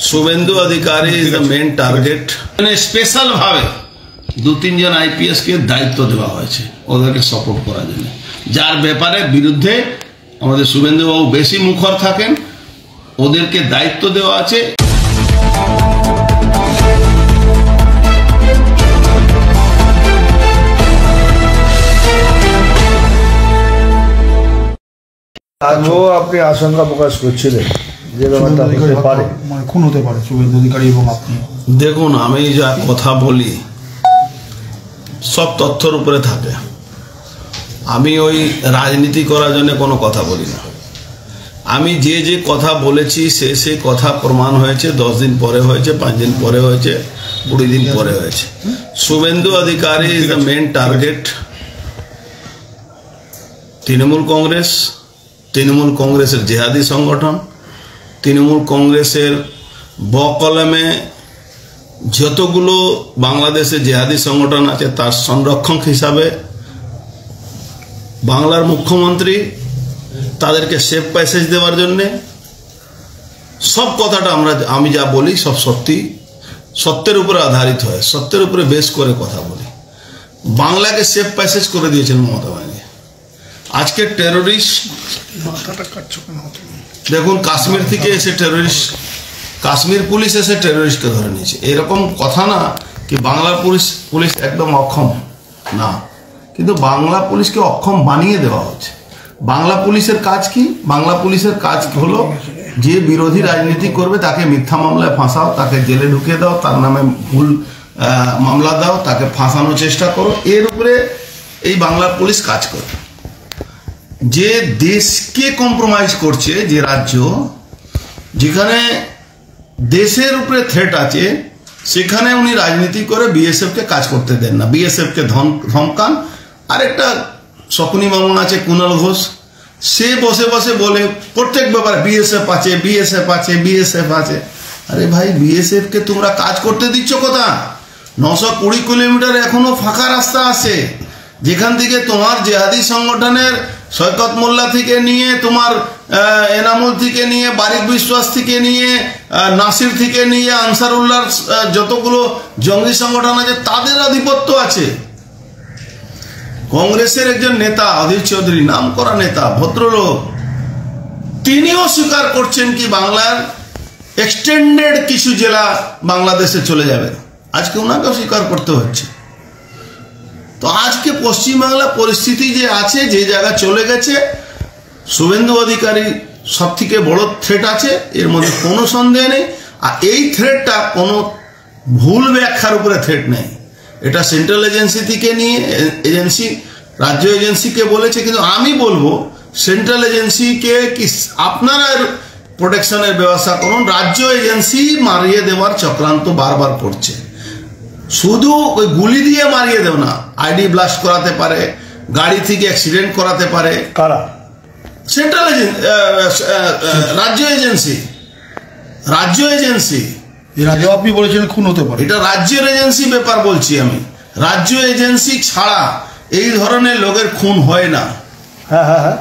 Suvendu Adhikari is the main target. Special ভাবে 2-3 জন IPS কে দায়িত্ব দেওয়া হয়েছে ওদেরকে সাপোর্ট করার জন্য, যার ব্যাপারে বিরুদ্ধে আমাদের শুভেন্দু বাবু বেশি মুখর থাকেন, ওদেরকে দায়িত্ব দেওয়া আছে। আজও আপনি আশঙ্কা প্রকাশ করছিলেন যে ব্যাপারটা হতে পারে, মানে খুন হতে পারে শুভেন্দু অধিকারী এবং আপনি। দেখুন, আমি যা কথা বলি সব তথ্যের উপরে থাকে। আমি ওই রাজনীতি করার জন্য কোনো কথা বলি না। আমি যে যে কথা বলেছি সেই কথা প্রমাণ হয়েছে। 10 দিন পরে হয়েছে, 5 দিন পরে হয়েছে, 20 দিন পরে হয়েছে। Suvendu Adhikari is the main target. Trinamool কংগ্রেসের জেহাদি সংগঠন, তৃণমূল কংগ্রেসের বকলমে যতগুলো বাংলাদেশে জেহাদি সংগঠন আছে তার সংরক্ষক হিসাবে বাংলার মুখ্যমন্ত্রী তাদেরকে সেফ প্যাসেজ দেওয়ার জন্যে সব কথাটা আমি যা বলি সব সত্যের উপরে আধারিত হয়, সত্যের উপরে বেশ করে কথা বলি। বাংলাকে সেফ প্যাসেজ করে দিয়েছেন মমতা ব্যানার্জি। আজকে টেরোরিস্ট দেখুন, কাশ্মীর থেকে এসে কাশ্মীর পুলিশ এসে টেরোরিস্টকে ধরে নিয়েছে। এরকম কথা না কি বাংলার পুলিশ একদম অক্ষম না, কিন্তু বাংলা পুলিশকে অক্ষম বানিয়ে দেওয়া হচ্ছে। বাংলা পুলিশের কাজ কি? বাংলা পুলিশের কাজ হলো যে বিরোধী রাজনীতি করবে তাকে মিথ্যা মামলায় ফাঁসাও, তাকে জেলে ঢুকিয়ে দাও, তার নামে ভুল মামলা দাও, তাকে ফাঁসানোর চেষ্টা করো। এর উপরে এই বাংলা পুলিশ কাজ করে। যে দেশকে কম্প্রোমাইজ করছে, যে রাজ্য যেখানে দেশের উপরে থ্রেট আছে সেখানে উনি রাজনীতি করে বিএসএফকে কাজ করতে দেন না, বিএসএফকে ধমকান। আরেকটা শকুনি মামুন আছে কুণাল ঘোষ, সে বসে বসে বলে প্রত্যেক ব্যাপারে বিএসএফ আছে, বিএসএফ আছে, বিএসএফ আছে। আরে ভাই, বিএসএফকে তোমরা কাজ করতে দিচ্ছ কোথা? 920 কিলোমিটার এখনো ফাঁকা রাস্তা আছে, যেখান থেকে তোমার জেহাদি সংগঠনের সৈকত মোল্লা থেকে নিয়ে, তোমার এনামুল থেকে নিয়ে, বারিক বিশ্বাস থেকে নিয়ে, নাসির থেকে নিয়ে, আনসারুল্লাহর যতগুলো জঙ্গি সংগঠন আছে তাদের আধিপত্য আছে। কংগ্রেসের একজন নেতা অধীর চৌধুরী, নাম করা নেতা, ভদ্রলোক, তিনিও স্বীকার করছেন কি বাংলার এক্সটেন্ডেড কিছু জেলা বাংলাদেশে চলে যাবে। আজকে ওনাকেও স্বীকার করতে হচ্ছে। তো আজকে পশ্চিমবাংলা পরিস্থিতি যে আছে, যে জায়গা চলে গেছে, শুভেন্দু অধিকারী সব থেকে বড় থ্রেট আছে, এর মধ্যে কোনো সন্দেহ নেই। আর এই থ্রেটটা কোনো ভুল ব্যাখ্যার উপরে থ্রেট নেই। এটা সেন্ট্রাল এজেন্সি থেকে নিয়ে রাজ্য এজেন্সিকে বলেছে, কিন্তু আমি বলবো সেন্ট্রাল এজেন্সিকে কি আপনারা প্রোটেকশনের ব্যবস্থা করুন। রাজ্য এজেন্সি মারিয়ে দেওয়ার চক্রান্ত বারবার করছে। শুধু ওই গুলি দিয়ে মারিয়ে দেও না, আইডি ব্লাস্ট করাতে পারে, গাড়ি থেকে অ্যাক্সিডেন্ট করাতে পারে। কারা? সেন্ট্রাল রাজ্য এজেন্সি। আপনি বলেছেন খুন হতে পারে, এটা রাজ্যের এজেন্সি ব্যাপার বলছি আমি। রাজ্য এজেন্সি ছাড়া এই ধরনের লোকের খুন হয় না। হ্যাঁ হ্যাঁ হ্যাঁ।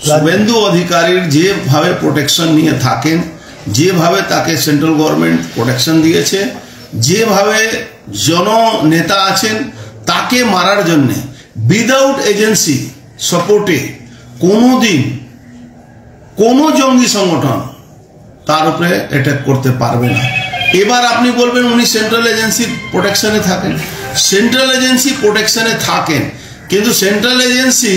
শুভেন্দু অধিকারীর যেভাবে প্রোটেকশন নিয়ে থাকেন, যেভাবে তাকে সেন্ট্রাল গভর্নমেন্ট প্রোটেকশন দিয়েছে, যেভাবে জননেতা আছেন, তাকে মারার জন্যে উইদাউট এজেন্সি সাপোর্টে কোনোদিন কোনো জঙ্গি সংগঠন তার উপরে অ্যাটাক করতে পারবে না। এবার আপনি বলবেন উনি সেন্ট্রাল এজেন্সি প্রোটেকশনে থাকেন। সেন্ট্রাল এজেন্সি প্রোটেকশনে থাকেন, কিন্তু সেন্ট্রাল এজেন্সি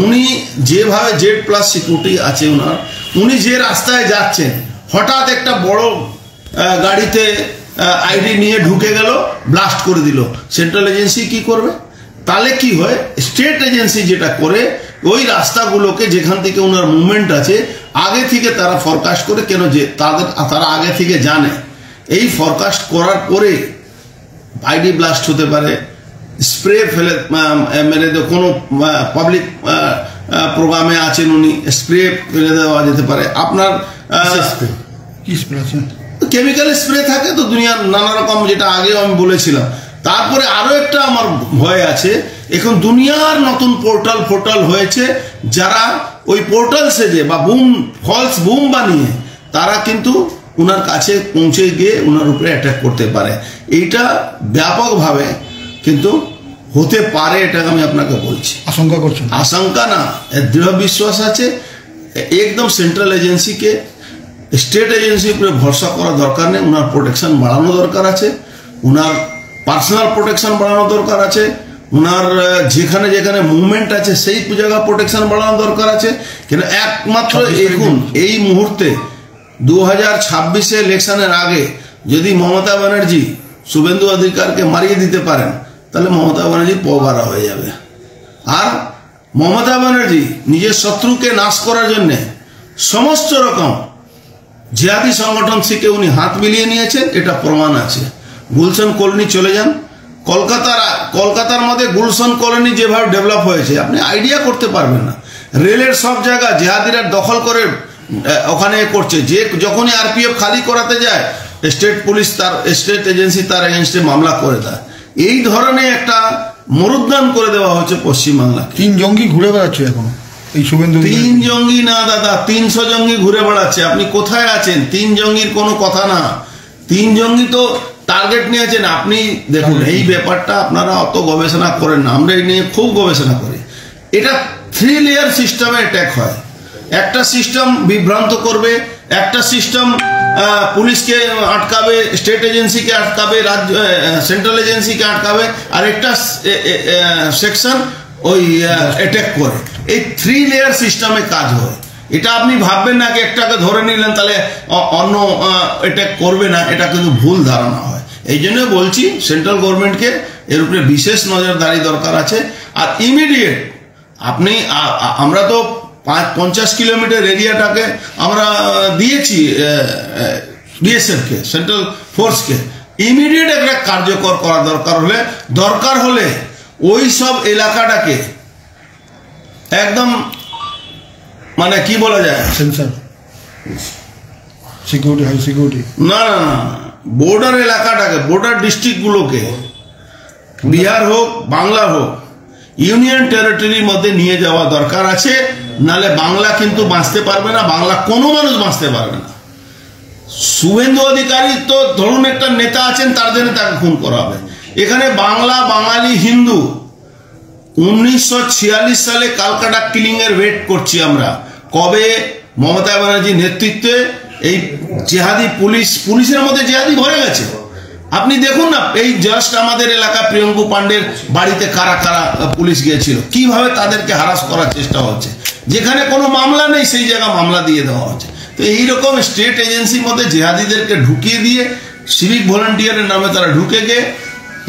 উনি যেভাবে Z+ সিকিউরিটি আছে ওনার, উনি যে রাস্তায় যাচ্ছেন, হঠাৎ একটা বড় গাড়িতে আইডি নিয়ে ঢুকে গেল, ব্লাস্ট করে দিল, সেন্ট্রাল এজেন্সি কি করবে? তাহলে কি হয়, স্টেট এজেন্সি যেটা করে ওই রাস্তাগুলোকে যেখান থেকে ওনার মুভমেন্ট আছে আগে থেকে তারা ফরকাস্ট করে, কেন যে তারা আগে থেকে জানে এই ফরকাস্ট করার পরে আইডি ব্লাস্ট হতে পারে, স্প্রে ফেলে মেরে দেওয়া, কোনো পাবলিক প্রোগ্রামে আছেন উনি, স্প্রে ফেলে দেওয়া যেতে পারে। আপনার কেমিক্যাল স্প্রে থাকে তো দুনিয়ার নানা রকম, যেটা আগেও আমি বলেছিলাম। তারপরে আরো একটা আমার ভয় আছে, এখন দুনিয়ার নতুন পোর্টাল হয়েছে, যারা ওই পোর্টাল সেজে বা ফলস বুম বানিয়ে তারা কিন্তু উনার কাছে পৌঁছে গিয়ে উনার উপরে অ্যাটাক করতে পারে। এইটা ব্যাপকভাবে কিন্তু হতে পারে, এটাকে আমি আপনাকে বলছি। আশঙ্কা করছেন? আশঙ্কা না, দৃঢ় বিশ্বাস আছে। একদম সেন্ট্রাল এজেন্সিকে, স্টেট এজেন্সির উপরে ভরসা করা দরকার নেই। উনার প্রোটেকশন বাড়ানো দরকার আছে, উনার পার্সোনাল প্রোটেকশন বাড়ানো দরকার আছে, উনার যেখানে যেখানে মুভমেন্ট আছে সেই জায়গা প্রোটেকশন বাড়ানো দরকার আছে। কিন্তু একমাত্র এখন এই মুহূর্তে 2026 ইলেকশনের আগে যদি মমতা ব্যানার্জি শুভেন্দু অধিকারকে মারিয়ে দিতে পারেন, তাহলে মমতা ব্যানার্জি পগারা হয়ে যাবে। আর মমতা ব্যানার্জি নিজের শত্রুকে নাশ করার জন্য সমস্ত রকম জিহাদি সংগঠন থেকে উনি হাত মিলিয়ে নিয়েছেন, এটা প্রমাণ আছে। গুলশন কলোনি চলে যান, কলকাতার মধ্যে গুলশন কলোনি যেভাবে ডেভেলপ হয়েছে আপনি আইডিয়া করতে পারবেন না। রেলের সব জায়গা জিহাদিরা দখল করে ওখানে করছে। যে যখনই আরপিএফ খালি করাতে যায়, স্টেট পুলিশ তার স্টেট এজেন্সি তার এগেনস্টে মামলা করে দেয়। এই ধরনের একটা মরুদ্যান করে দেওয়া হচ্ছে পশ্চিমবাংলাকে। 3 জঙ্গি ঘুরে বেড়াচ্ছে এখন এই শুভেন্দু। 3 জঙ্গি না দাদা, 300 জঙ্গি ঘুরে বেড়াচ্ছে। আপনি কোথায় আছেন? 3 জঙ্গির কোনো কথা না। 3 জঙ্গি তো টার্গেট নিয়েছেন। আপনি দেখুন, এই ব্যাপারটা আপনারা অত গবেষণা করেন না, আমরা এই নিয়ে খুব গবেষণা করি। এটা 3 লেয়ার সিস্টেমে অ্যাটাক হয়। একটা সিস্টেম বিভ্রান্ত করবে, একটা সিস্টেম পুলিশকে আটকাবে, স্টেট এজেন্সিকে আটকাবে, রাজ্য সেন্ট্রাল এজেন্সিকে আটকাবে, আর একটা সেকশন ওই অ্যাটাক করে। এই 3 লেয়ার সিস্টেমে কাজ হয়। এটা আপনি ভাববেন না কি একটাকে ধরে নিলেন তাহলে অন্য অ্যাটাক করবে না, এটা কিন্তু ভুল ধারণা হয়। এই জন্য বলছি সেন্ট্রাল গভর্নমেন্টকে এর উপরে বিশেষ নজরদারি দরকার আছে। আর ইমিডিয়েট আপনি আমরা তো 50 কিলোমিটার এরিয়াটাকে আমরা দিয়েছি বিএসএফকে, সেন্ট্রাল ফোর্সকে। ইমিডিয়েট একটা কার্যকর করা দরকার হলে ওই সব এলাকাটাকে একদম মানে কি বলা যায়, সেন্সার সিকিউরিটি, হাই সিকিউরিটি না না না, বর্ডার এলাকাটাকে, বর্ডার ডিস্ট্রিক্টগুলোকে, বিহার হোক বাংলা হোক, ইউনিয়ন টেরিটরির মধ্যে নিয়ে যাওয়া দরকার আছে। নালে বাংলা কিন্তু বাঁচতে পারবে না, বাংলা কোনো মানুষ বাঁচতে পারবে না। শুভেন্দু অধিকারী তো ধরুন একটা নেতা আছেন, তার জন্য তাকে খুন করা হবে। এখানে বাংলা, বাঙালি, হিন্দু 1946 সালে কালকাটা কিলিং এর ওয়েট করছি আমরা। কবে মমতা ব্যানার্জির নেতৃত্বে এই জেহাদি পুলিশের মধ্যে জেহাদি ভরে গেছে। আপনি দেখুন না, এই জাস্ট আমাদের এলাকা প্রিয়ঙ্কু পান্ডের বাড়িতে কারা কারা পুলিশ গিয়েছিল, কিভাবে তাদেরকে হারাস করার চেষ্টা হচ্ছে। যেখানে কোনো মামলা নেই সেই জায়গা মামলা দিয়ে দেওয়া হচ্ছে। তো এইরকম স্টেট এজেন্সির মধ্যে জেহাদিদেরকে ঢুকিয়ে দিয়ে সিভিক ভলান্টিয়ারের নামে তারা ঢুকে গিয়ে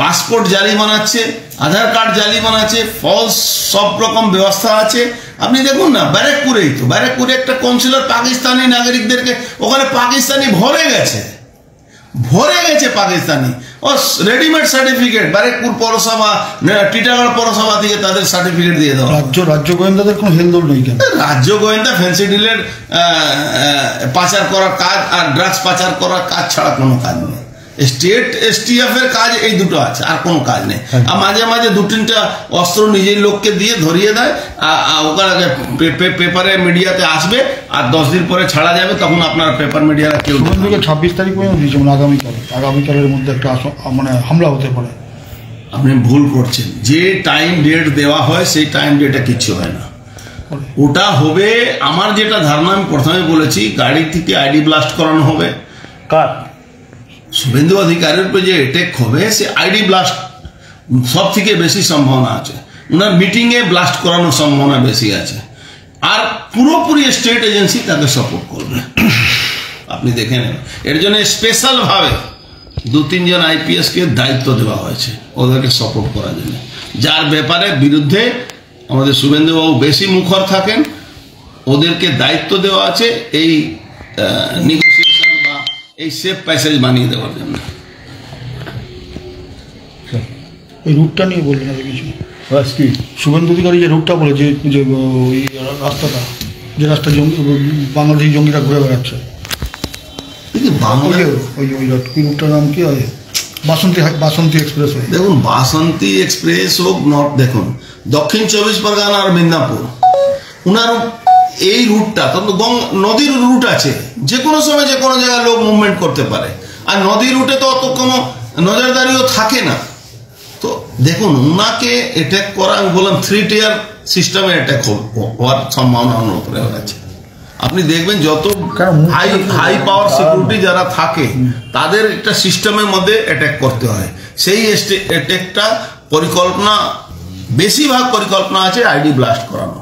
পাসপোর্ট জালি বানাচ্ছে, আধার কার্ড জালি বানাচ্ছে, ফলস সব রকম ব্যবস্থা আছে। আপনি দেখুন না, ব্যারাকপুরেই তো, ব্যারাকপুরে একটা কাউন্সিলর পাকিস্তানি নাগরিকদেরকে, ওখানে পাকিস্তানি ভরে গেছে পাকিস্তানি। ও রেডিমেড সার্টিফিকেট ব্যারাকপুর পৌরসভা, টিটাগড় পৌরসভা থেকে তাদের সার্টিফিকেট দিয়ে দেওয়া। রাজ্য গোয়েন্দাদের কোনো হেলদোল নেই কেন? রাজ্য গোয়েন্দা ফ্যান্সি ডিলের পাচার করার কাজ আর ড্রাগস পাচার করার কাজ ছাড়া কোনো কাজ নেই। স্টেট এসটিএফ এর কাজ এই দুটো আছে, আর কোনো কাজ নেই। আর মাঝে মাঝে 2-3টা অস্ত্র নিজের লোককে দিয়ে ধরিয়ে দেয়, ওখানে পেপারে মিডিয়াতে আসবে, আর 10 দিন পরে ছাড়া যাবে, তখন আপনার পেপার মিডিয়ারা কেউ। 26 তারিখ পর্যন্ত দিয়েছে, মানে আগামীকালের মধ্যে একটা মানে হামলা হতে পারে। আপনি ভুল করছেন। যে টাইম ডেট দেওয়া হয় সেই টাইম ডেটে কিচ্ছু হয় না। ওটা হবে, আমার যেটা ধারণা, আমি প্রথমে বলেছি, গাড়ি থেকে আইডি ব্লাস্ট করানো হবে। কার? শুভেন্দু অধিকারীর উপরে যে অ্যাটাক হবে, সে আইডি ব্লাস্ট সব থেকে বেশি সম্ভাবনা আছে। ওনার মিটিংয়ে ব্লাস্ট করানোর সম্ভাবনা বেশি আছে। আর পুরোপুরি স্টেট এজেন্সি তাকে সাপোর্ট করবে, আপনি দেখে নেন। এর জন্য স্পেশালভাবে 2-3 জন আইপিএসকে দায়িত্ব দেওয়া হয়েছে ওদেরকে সাপোর্ট করার জন্য, যার ব্যাপারে বিরুদ্ধে আমাদের শুভেন্দুবাবু বেশি মুখর থাকেন। ওদেরকে দায়িত্ব দেওয়া আছে এই নেগোসিয়েশন বা এই সেফ প্যাসেজ বানিয়ে দেওয়ার জন্য। এই রুটটা নিয়ে বললেন না কিছু? কি শুভেন্দু অধিকারী যে রুটটা বলে, যে ওই রাস্তাটা, যে রাস্তা বাংলাদেশি জঙ্গিরা ঘুরে বেড়াচ্ছে, ওই রুটটার নাম কি হয়? বাসন্তী এক্সপ্রেস। দেখুন, বাসন্তী এক্সপ্রেস হোক, দেখুন দক্ষিণ 24 পরগনা আর মিদনাপুর, ওনার এই রুটটা তো নদীর রুট আছে, যে কোনো সময় যে কোনো জায়গায় লোক মুভমেন্ট করতে পারে। আর নদী রুটে তো অত কোনো নজরদারিও থাকে না। তো দেখুন, ওনাকে অ্যাটাক করা, আমি বললাম 3 টিয়ার সিস্টেমে অ্যাটাক হওয়ার সম্ভাবনা ওনার উপরে আছে। আপনি দেখবেন যত হাই পাওয়ার সিকিউরিটি যারা থাকে তাদের একটা সিস্টেমের মধ্যে অ্যাটাক করতে হয়। সেই অ্যাটাকটা পরিকল্পনা, বেশিরভাগ পরিকল্পনা আছে আইডি ব্লাস্ট করানো।